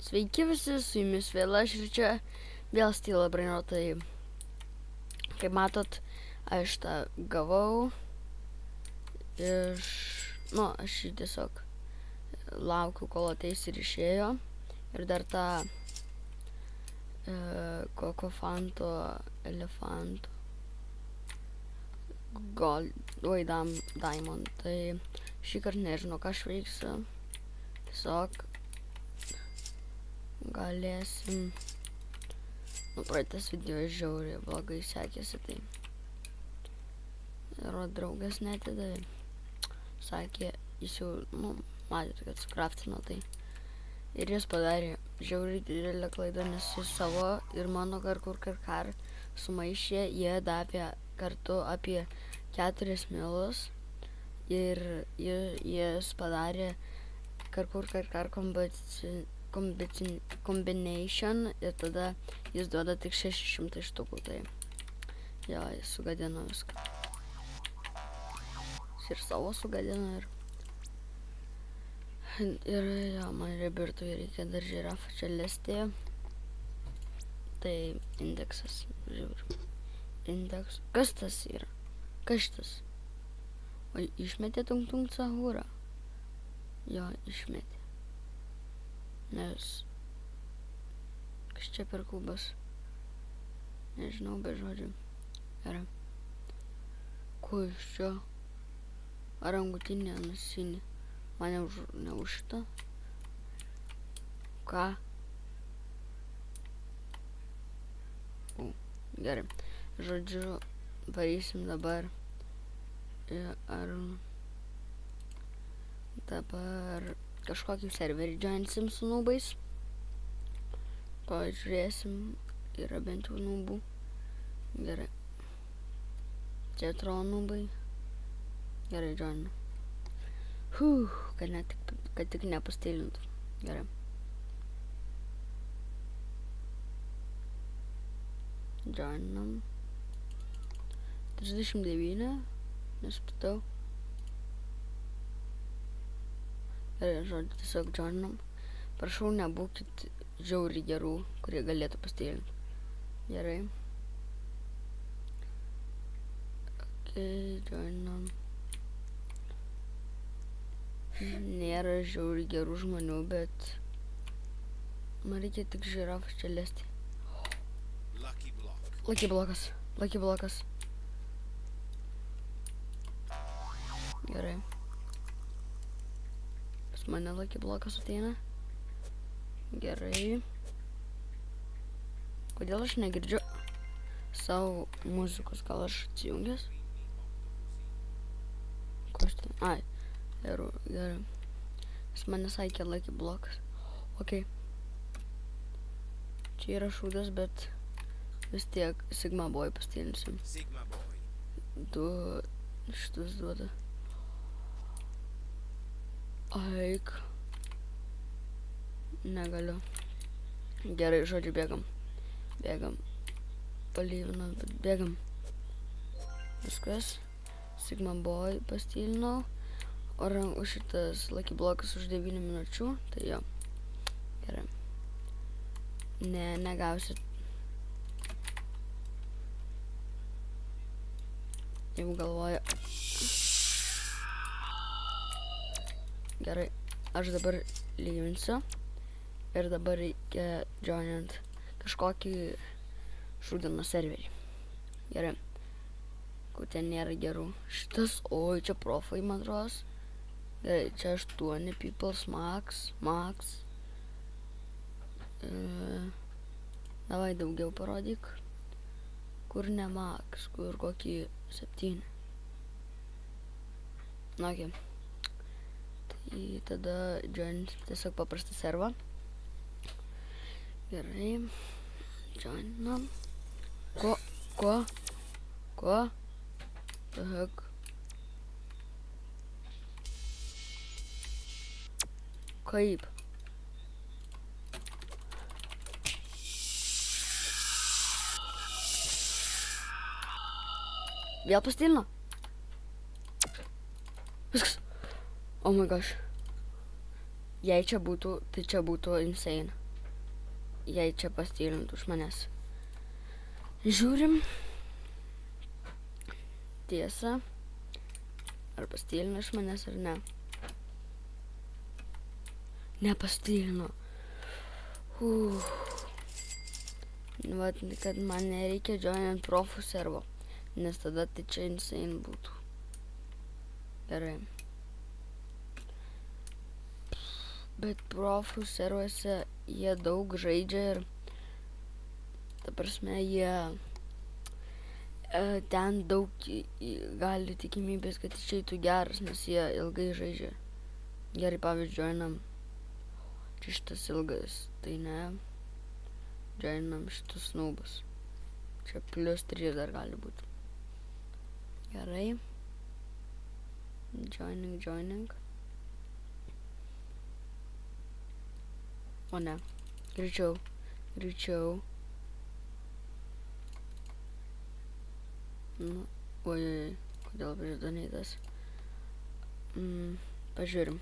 Sveiki visi, su jumis vėl aš ir čia vėl Stila Braino. Tai kaip matot, aš tą gavau iš, aš jį tiesiog laukiu, kol ateis ir išėjo. Ir dar tą kokofanto elefanto diamond. Tai šį kartą nežinau, ką aš veiksiu. Tiesiog galėsim. Praeitas video žiauriai blogai sekėsi, tai ir draugas netidavė. Sakė, jis jau, matėte, kad sukraftino tai. Ir jis padarė žiauriai didelę klaidą, nes jis savo ir mano kar sumaišė, jie davė kartu apie 4 milus. Ir jis padarė kar combination ir tada jis duoda tik 600 štukų, tai jo, jis sugadino viską. Jis ir savo sugadino ir jo, man rebirtui reikia dar žirafą čia lesti. Tai indeksas, žiūriu. Indeks, kas tas yra? Kas šitas? O išmetė tung sahūrą? Jo, išmetė. Nes kas čia per kubas? Nežinau, be žodžių. Yra. Ko iš čia? Ar angutinė, nasinė? Mane ne už šitą? Ką? Gerai. Žodžiu, varysim dabar. Dabar kažkokį serverį joinsim su nubais. Pažiūrėsim, yra bent jau nubų. Gerai. Čia atrodo nubai. Gerai, joinu. Kad tik nepastilintų. Gerai. Joinam. 39. Nespatau. Gerai, žodžiu, tiesiog joinam. Prašau, nebūkit žiauriai gerų, kurie galėtų pastilinti. Gerai. Ok, joinam. Nėra žiauriai gerų žmonių, bet man reikia tik žirafą čia lesti. Lucky blokas. Gerai. Pas mane lucky blokas ateina. Gerai. Kodėl aš negirdžiu savo muzikos? Gal aš atsijungęs? Ko aš ten? Ai. Gerai. Jis mane sakė lucky blokas. Ok. Čia yra šūdas, bet vis tiek Sigma Boy pastilinsim. Du šitus duoda. Aik. Negaliu. Gerai, žodžiu, bėgam. Palyvinam, bet bėgam. Viskas. Sigma Boy pastilinau. O už šitas lucky blokas už 9 minučių. Tai jo. Gerai. Negausit. Jeigu galvoja. Gerai. Aš dabar lyginsiu. Ir dabar reikia joinant kažkokį šūdiną serverį. Gerai. Kur ten nėra gerų. Šitas, oi, čia profai, man atrodos. Gerai, čia 8 peoples max. Davai daugiau parodyk. Kur ne max, kur kokį 7. Ok. Tai tada join tiesiog paprastą servą. Gerai. Joinam. Ko? The heck? Kaip? Vėl pastilino? Viskas. Oh my gosh. Jei čia būtų, tai čia būtų insane. jei čia pastylintų iš manęs. Žiūrim. Tiesa. Ar pastylino iš manęs ar ne. Nepastylino. Vat, kad man nereikia joinant profų servo, nes tada tai čia insane būtų. Gerai. Bet profų servuose jie daug žaidžia ir ta prasme jie ten daug gali tikimybės, kad išeitų geras, nes jie ilgai žaidžia. Gerai, pavyzdžiui, joinam čia šitas ilgas, tai ne. Joinam šitus noobus. Čia +3 dar gali būti. Gerai. Joining. O ne. Greičiau. Nu, oi, kodėl pridonatas. Pažiūrim.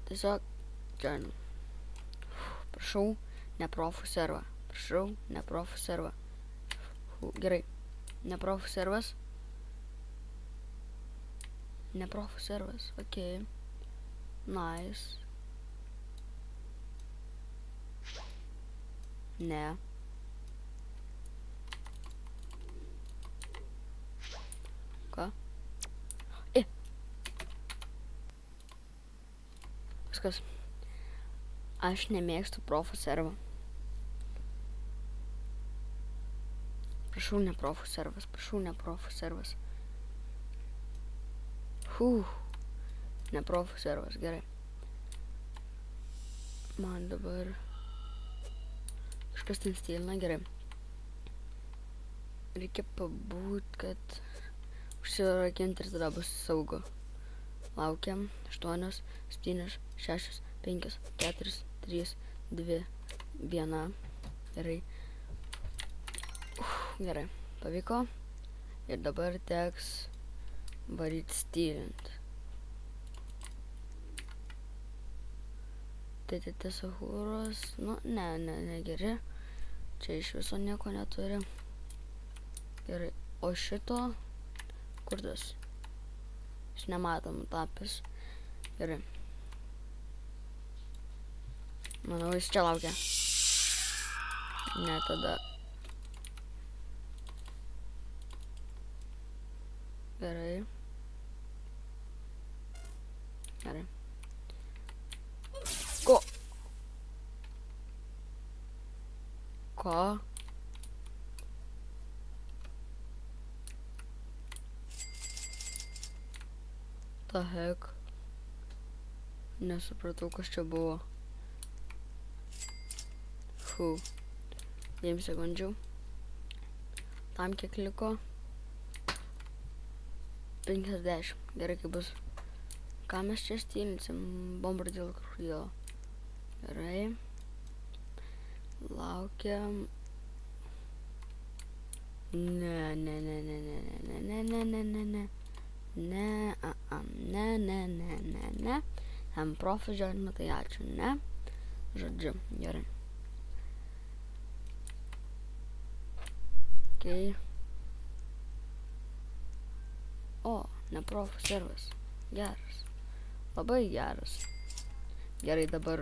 Tiesiog joinam. Prašau, ne profų servą. Gerai. Ne profų servas. Okei. Nice. Ne. Ką? Viskas. Aš nemėgstu profų servą. Prašau, ne profų servas. Ne profų servas, gerai. Man dabar kažkas ten stylina, gerai. Reikia pabūt, kad užsirakinti ir tada bus saugu. Laukiam. 8, 7, 6, 5, 4, 3, 2, 1. Gerai. Gerai. Pavyko. Ir dabar teks varyti stylint. Tai tiesiog nu, ne geri. Čia iš viso nieko neturi. Gerai. O šito, kur tas? Aš nematom tapęs. Gerai. Manau, jis čia laukia. Ne, tada. Gerai. Ko? The heck? Nesupratau, kas čia buvo. 2 sekundžių. Tam kiek liko? 50. Gerai, kaip bus. Ką mes čia stylinsim? Bombardilo krokodilo. Gerai. Laukiam. Ne. Profų joinimą, tai ačiū, ne. Žodžiu, gerai. Okei. O, ne profų servas. Geras. Labai geras. Gerai, dabar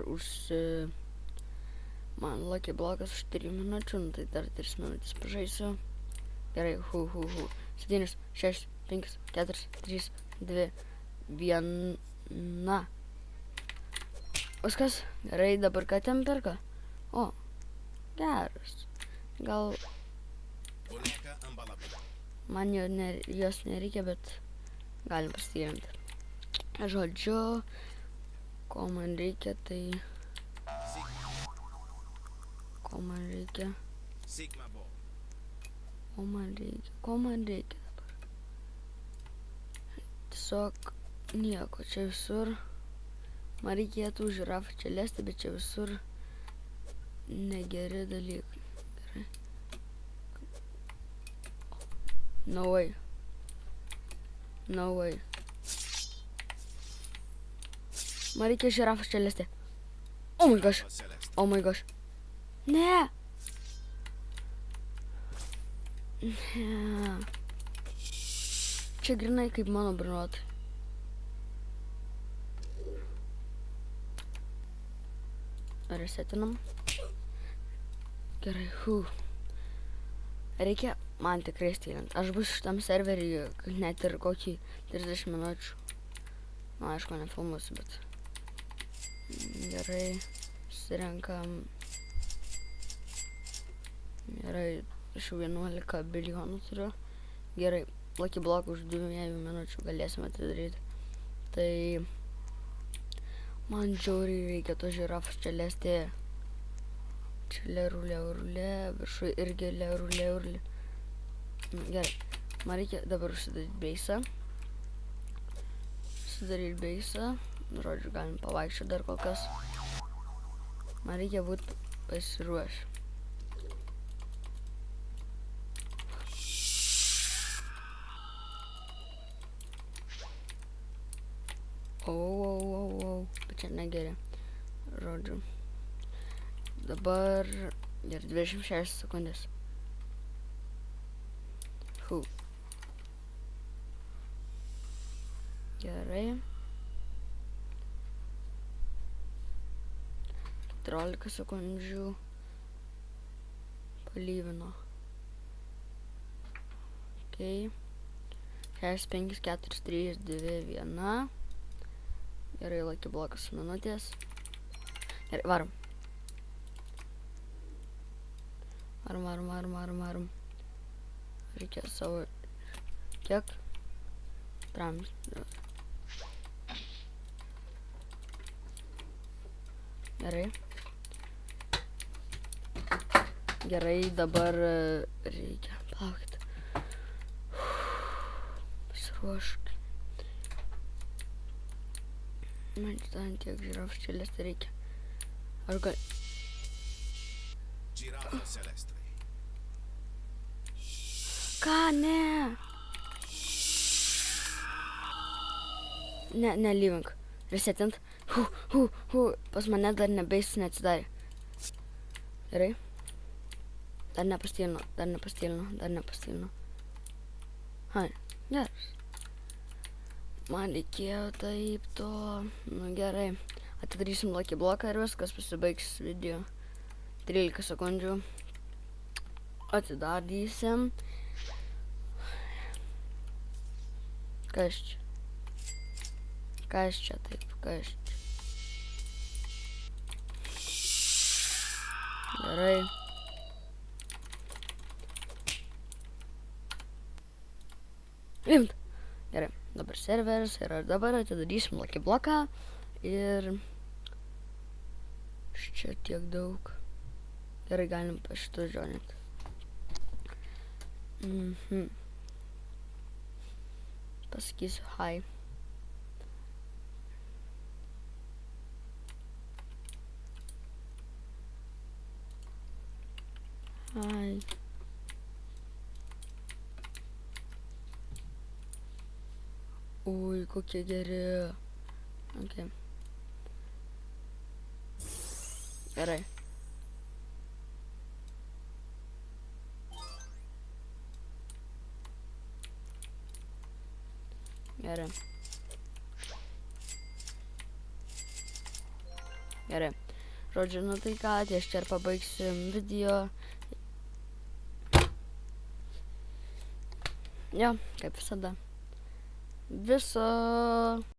man lucky blokas už 3 minučių, nu tai dar 3 minutės pažaisiu. Gerai, 7, 6, 5, 4, 3, 2, 1. Viskas. Gerai, dabar ką ten perka? O, geras. Gal man jos nereikia, bet galim pastyrinti. Žodžiu, ko man reikia, tai... Ko man reikia dabar? Tiesiog nieko, čia visur. Man reikėtų žirafą čia lesti, bet čia visur negeri dalykai. Gerai. No way. Man reikia žirafą čia lesti. Oh my gosh. Oh my gosh. Ne. Ne. Čia grinai kaip mano brinuotai. Resetinam. Gerai, Reikia man tikrai stylint. Aš bus šitam serverį net ir kokį 30 minučių. Nu, aišku, nefilmuosiu, bet... Gerai, susirenkam. Gerai, aš jau 11 bilijonų turiu. Gerai, Lucky Block už 2 minučių galėsim atidaryti. Tai... Man žiauriai reikia to žirafos čia lesti. Čia lerulė, viršui irgi lerulė. Gerai, man reikia dabar užsidaryti beisą. Užsidaryti beisą. Žodžiu, galim pavaikščioti dar kol kas. Man reikia būti pasiruošę. Bet čia negeri. Žodžiu. Dabar ir 26 sekundės. Gerai. 14 sekundžių. Palyvino. Ok. 6, 5, 4, 3, 2, 1. Gerai, Lucky Blockas minutės. Gerai, varom. Varom. Reikia savo... Kiek? Trams. Gerai. Gerai, dabar reikia plaukti. Pasiruošk. Man ten tiek žirafų čelės tai reikia. Ar gal... Ką, ne? Ne, leaving. Resetint. Pas mane dar nebeisis neatsidarė. Gerai. Dar nepastylino. Hai, geras. Man reikėjo taip to. Nu gerai. Atidarysim Lucky Blocką ir viskas pasibaigs video. 13 sekundžių. Atidarysim. Kas čia? Kas čia taip? Kas čia? Gerai. Imt. Gerai. Dabar serveris ir dabar atidarysim Lucky Blocką ir čia tiek daug. Gerai, galim pa šitus žionyti. Pasakysiu hi. Hi. Ui, kokie geri. Ok. Gerai. Gerai. Gerai. Žodžiu, nu tai ką, ties čia ir pabaigsim video. Jo, kaip visada. Viso.